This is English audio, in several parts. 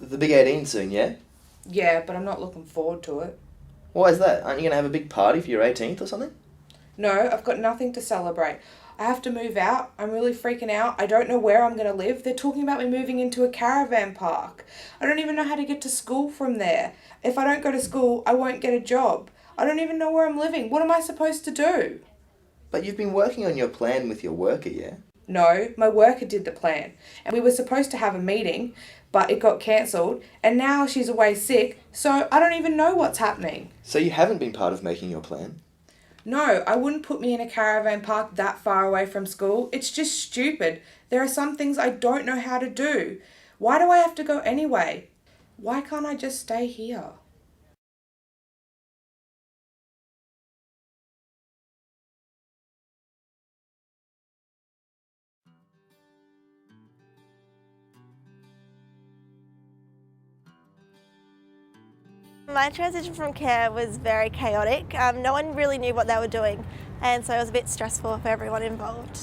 The Begetting soon, yeah? Yeah, but I'm not looking forward to it. Why is that? Aren't you going to have a big party for your 18th or something? No, I've got nothing to celebrate. I have to move out. I'm really freaking out. I don't know where I'm going to live. They're talking about me moving into a caravan park. I don't even know how to get to school from there. If I don't go to school, I won't get a job. I don't even know where I'm living. What am I supposed to do? But you've been working on your plan with your worker, yeah? No, my worker did the plan. And we were supposed to have a meeting, but it got cancelled. And now she's away sick, so I don't even know what's happening. So you haven't been part of making your plan? No, I wouldn't put me in a caravan park that far away from school. It's just stupid. There are some things I don't know how to do. Why do I have to go anyway? Why can't I just stay here? My transition from care was very chaotic. No one really knew what they were doing, and so it was a bit stressful for everyone involved.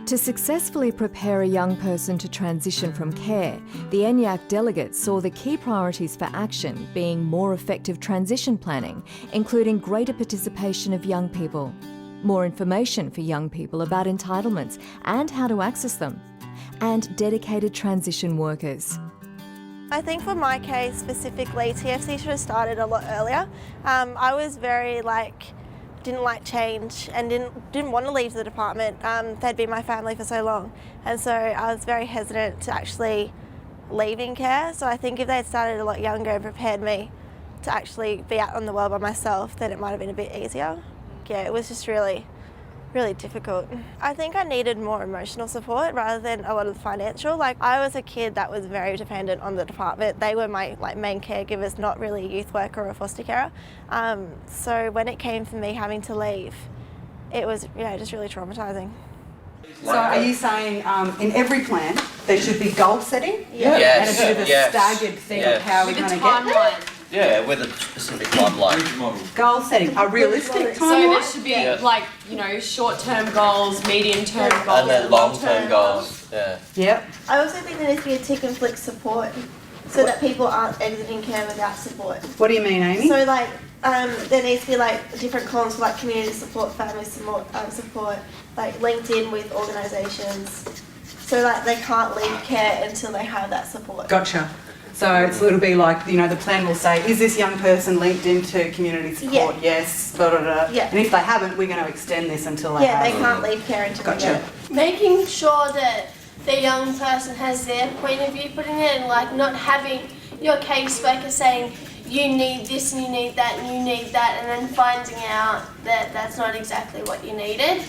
To successfully prepare a young person to transition from care, the ENYAC delegates saw the key priorities for action being more effective transition planning, including greater participation of young people, more information for young people about entitlements and how to access them, and dedicated transition workers. I think for my case specifically, TFC should have started a lot earlier. I was very didn't like change and didn't want to leave the department. They'd been my family for so long, and so I was very hesitant to actually leaving care. So I think if they'd started a lot younger and prepared me to actually be out on the world by myself, then it might have been a bit easier. Yeah, it was just really difficult. I think I needed more emotional support rather than a lot of the financial. I was a kid that was very dependent on the department. They were my main caregivers, not really a youth worker or a foster carer. So when it came for me having to leave, it was just really traumatising. So are you saying in every plan there should be goal setting? Yeah. And a bit of a staggered thing of how we're going to get there? Yeah, with a specific timeline. Goal setting, a realistic timeline? So there should be short-term goals, medium-term goals, And then long-term goals. Yeah. Yep. I also think there needs to be a tick and flick support so that people aren't exiting care without support. What do you mean, Amy? So there needs to be different columns for community support, family support, linked in with organisations. So they can't leave care until they have that support. Gotcha. So it'll be the plan will say, is this young person linked into community support? Yeah. Yes, blah, blah, blah. Yeah. And if they haven't, we're going to extend this until they have. They can't leave care until they get Gotcha. it. Making sure that the young person has their point of view putting it in, not having your caseworker saying you need this and you need that and you need that, and then finding out that that's not exactly what you needed,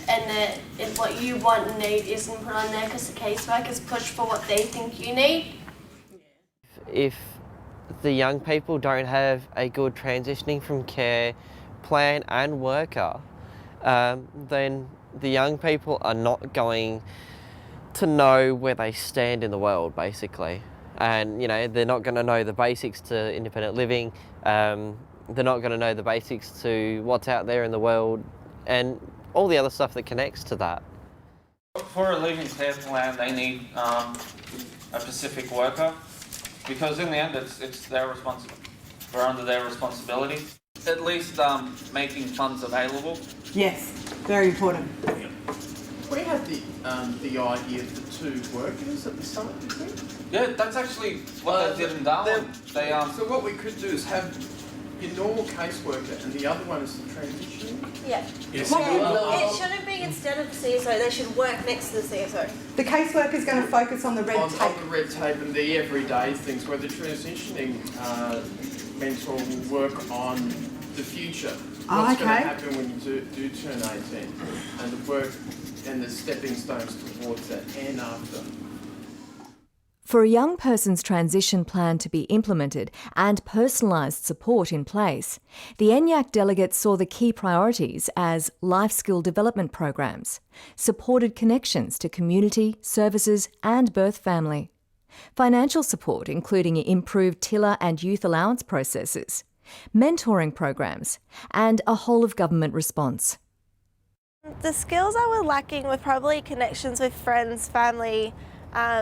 and that if what you want and need isn't put on there because the caseworkers push for what they think you need. If the young people don't have a good transitioning from care plan and worker, then the young people are not going to know where they stand in the world, basically. And they're not going to know the basics to independent living. They're not going to know the basics to what's out there in the world and all the other stuff that connects to that. For a leaving care plan, they need a specific worker, because in the end it's their we're under their responsibility. At least making funds available. Yes, very important. We had the idea of the two workers at the start, did we? Yeah, that's actually what they did in Darwin. So what we could do is have your normal caseworker and the other one is the transitioning. Yeah. Yes. It shouldn't be instead of the CSO, they should work next to the CSO. The caseworker is going to focus on the red tape. On the red tape and the everyday things, where the transitioning mentor will work on the future. What's going to happen when you do turn 18, and the work and the stepping stones towards that and after. For a young person's transition plan to be implemented and personalised support in place, the ENYAC delegates saw the key priorities as life skill development programs, supported connections to community, services and birth family, financial support including improved tiller and youth allowance processes, mentoring programs and a whole-of-government response. The skills I were lacking were probably connections with friends, family,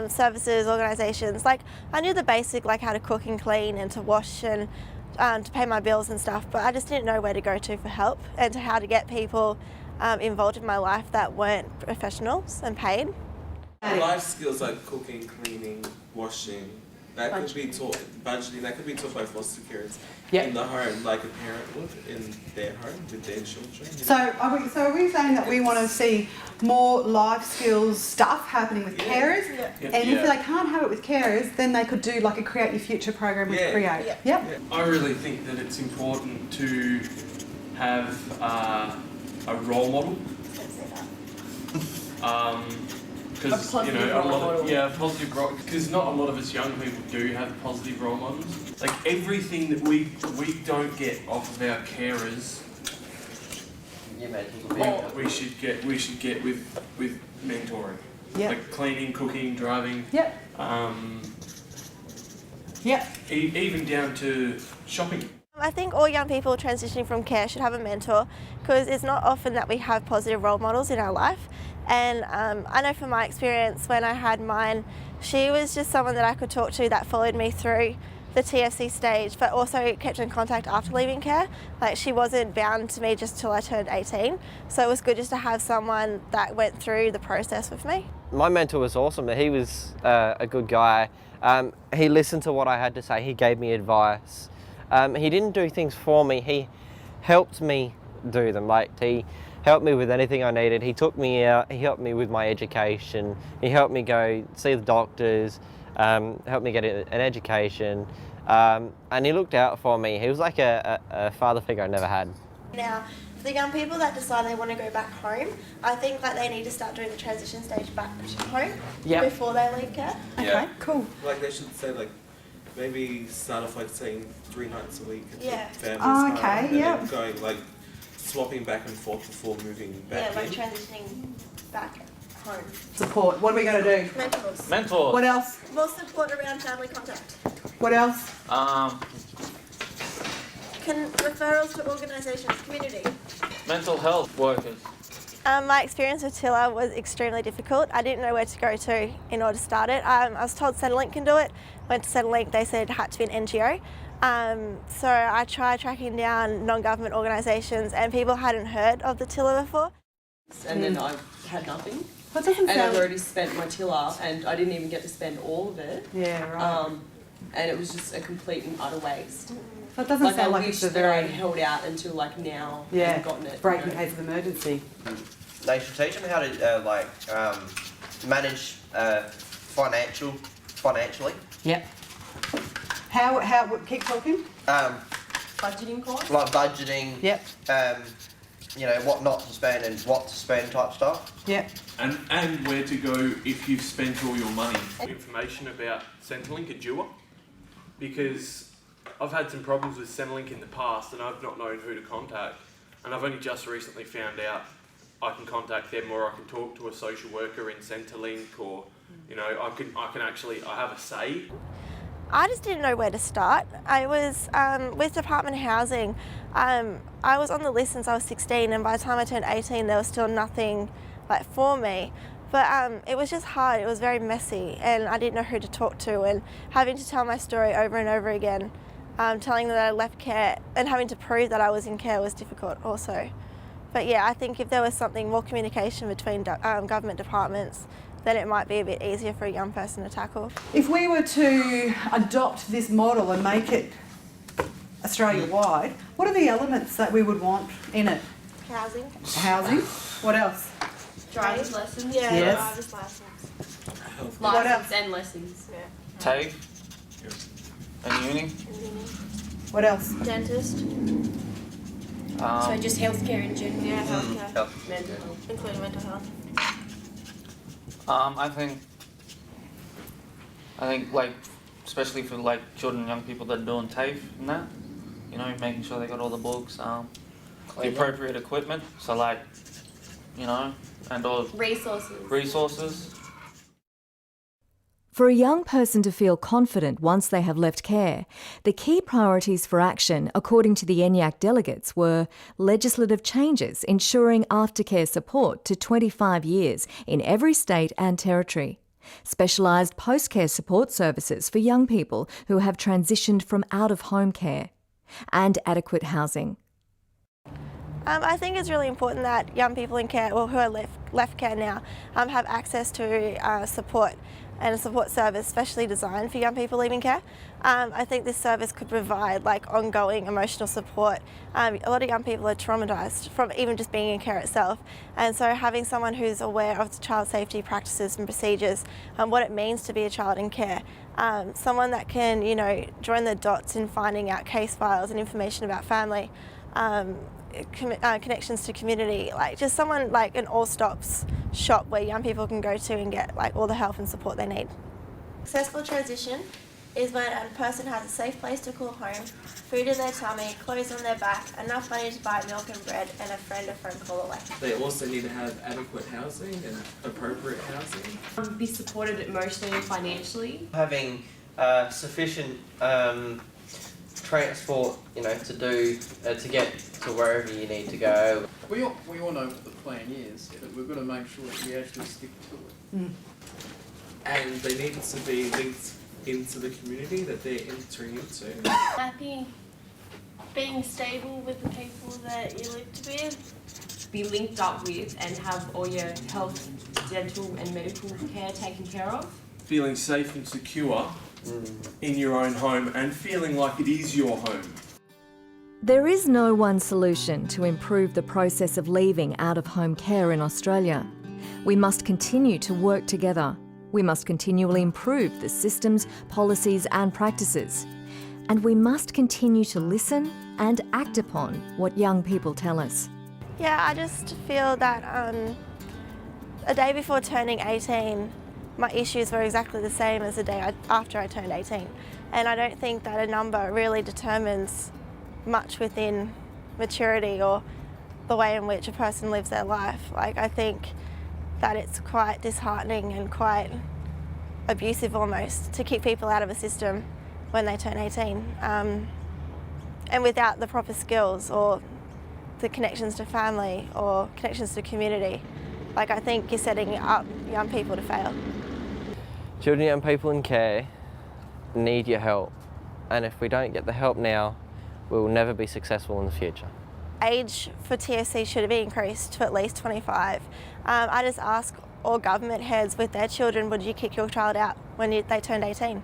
services, organisations. Like, I knew the basic, like how to cook and clean and to wash and to pay my bills and stuff, but I just didn't know where to go to for help and to how to get people involved in my life that weren't professionals and paid. Life skills like cooking, cleaning, washing, that could be taught, budgeting, that could be taught by foster carers in the home, like a parent would in their home with their children. So are we saying that we want to see more life skills stuff happening with carers? And if they can't have it with carers, then they could do like a Create Your Future program with Create. I really think that it's important to have a role model. Because positive role. Because not a lot of us young people do have positive role models. Like everything that we don't get off of our carers, we should get with mentoring. Like cleaning, cooking, driving. Even down to shopping. I think all young people transitioning from care should have a mentor, because it's not often that we have positive role models in our life. And I know from my experience when I had mine, she was just someone that I could talk to that followed me through the TFC stage, but also kept in contact after leaving care. Like, she wasn't bound to me just till I turned 18. So it was good just to have someone that went through the process with me. My mentor was awesome. He was a good guy. He listened to what I had to say. He gave me advice. He didn't do things for me. He helped me do them. Like, he helped me with anything I needed. He took me out. He helped me with my education. He helped me go see the doctors. Helped me get an education. And he looked out for me. He was like a father figure I never had. Now, for the young people that decide they want to go back home, I think like they need to start doing the transition stage back to home before they leave care. Okay, cool. Like they should say like, maybe start off like saying 3 nights a week at the family's Oh, okay, home, and yeah. then going like swapping back and forth before moving back Yeah, like in. transitioning back home. Support. What are we going to do? Mentors. Mentor. What else? More support around family contact. What else? Referrals to organisations, community. Mental health workers. My experience with Tiller was extremely difficult. I didn't know where to go to in order to start it. I was told Centrelink can do it. Went to Centrelink, they said it had to be an NGO. So I tried tracking down non-government organisations, and people hadn't heard of the Tiller before. And then I had nothing. That doesn't and sound... I've already spent my Tiller, and I didn't even get to spend all of it. Yeah, right. And it was just a complete and utter waste. That doesn't sound like I it's wish a that I very... had held out until like now and gotten it. break in case of emergency. They should teach them how to manage financially. Yep. How keep talking? Budgeting costs? Like budgeting. Yep. What not to spend and what to spend type stuff. Yep. And where to go if you've spent all your money. Information about Centrelink at Dewar, because I've had some problems with Centrelink in the past and I've not known who to contact, and I've only just recently found out I can contact them, or I can talk to a social worker in Centrelink, or I have a say. I just didn't know where to start. I was with Department of Housing. I was on the list since I was 16, and by the time I turned 18 there was still nothing like for me. But it was just hard. It was very messy, and I didn't know who to talk to, and having to tell my story over and over again, telling them that I left care and having to prove that I was in care was difficult also. But yeah, I think if there was something more communication between government departments, then it might be a bit easier for a young person to tackle. If we were to adopt this model and make it Australia-wide, what are the elements that we would want in it? Housing. Housing. What else? Driver's lessons. Yeah, Yes. driver's license. What else? And lessons. Yeah. TAFE. And uni. What else? Dentist. So just healthcare in general. Yeah, healthcare. Mental health. Including mental health. I think like, especially for like children and young people that are doing TAFE and that, making sure they got all the books, the appropriate equipment, so like, and all resources. For a young person to feel confident once they have left care, the key priorities for action, according to the ENYAC delegates, were legislative changes ensuring aftercare support to 25 years in every state and territory, specialised post-care support services for young people who have transitioned from out-of-home care, and adequate housing. I think it's really important that young people in care, or who are left care now, have access to support and a support service specially designed for young people leaving care. I think this service could provide like ongoing emotional support. A lot of young people are traumatised from even just being in care itself, and so having someone who's aware of the child safety practices and procedures and what it means to be a child in care, someone that can, you know, join the dots in finding out case files and information about family, connections to community, like just someone like an all stops shop where young people can go to and get like all the help and support they need. Successful transition is when a person has a safe place to call home, food in their tummy, clothes on their back, enough money to buy milk and bread, and a friend call away. They also need to have adequate housing and appropriate housing. Be supported emotionally and financially. Having sufficient transport, you know, to do to get to wherever you need to go. We all know what the plan is, but we've got to make sure that we actually stick to it. And they need to be linked into the community that they're entering into. Happy being stable with the people that you live to with. Be linked up with and have all your health, dental and medical care taken care of. Feeling safe and secure in your own home and feeling like it is your home. There is no one solution to improve the process of leaving out-of-home care in Australia. We must continue to work together. We must continually improve the systems, policies and practices. And we must continue to listen and act upon what young people tell us. Yeah, I just feel that a day before turning 18, my issues were exactly the same as the day after I turned 18. And I don't think that a number really determines much within maturity or the way in which a person lives their life. Like, I think that it's quite disheartening and quite abusive almost to kick people out of a system when they turn 18. And without the proper skills or the connections to family or connections to community, like, I think you're setting up young people to fail. Children and young people in care need your help, and if we don't get the help now, we will never be successful in the future. Age for TFC should be increased to at least 25. I just ask all government heads with their children, would you kick your child out when they turned 18?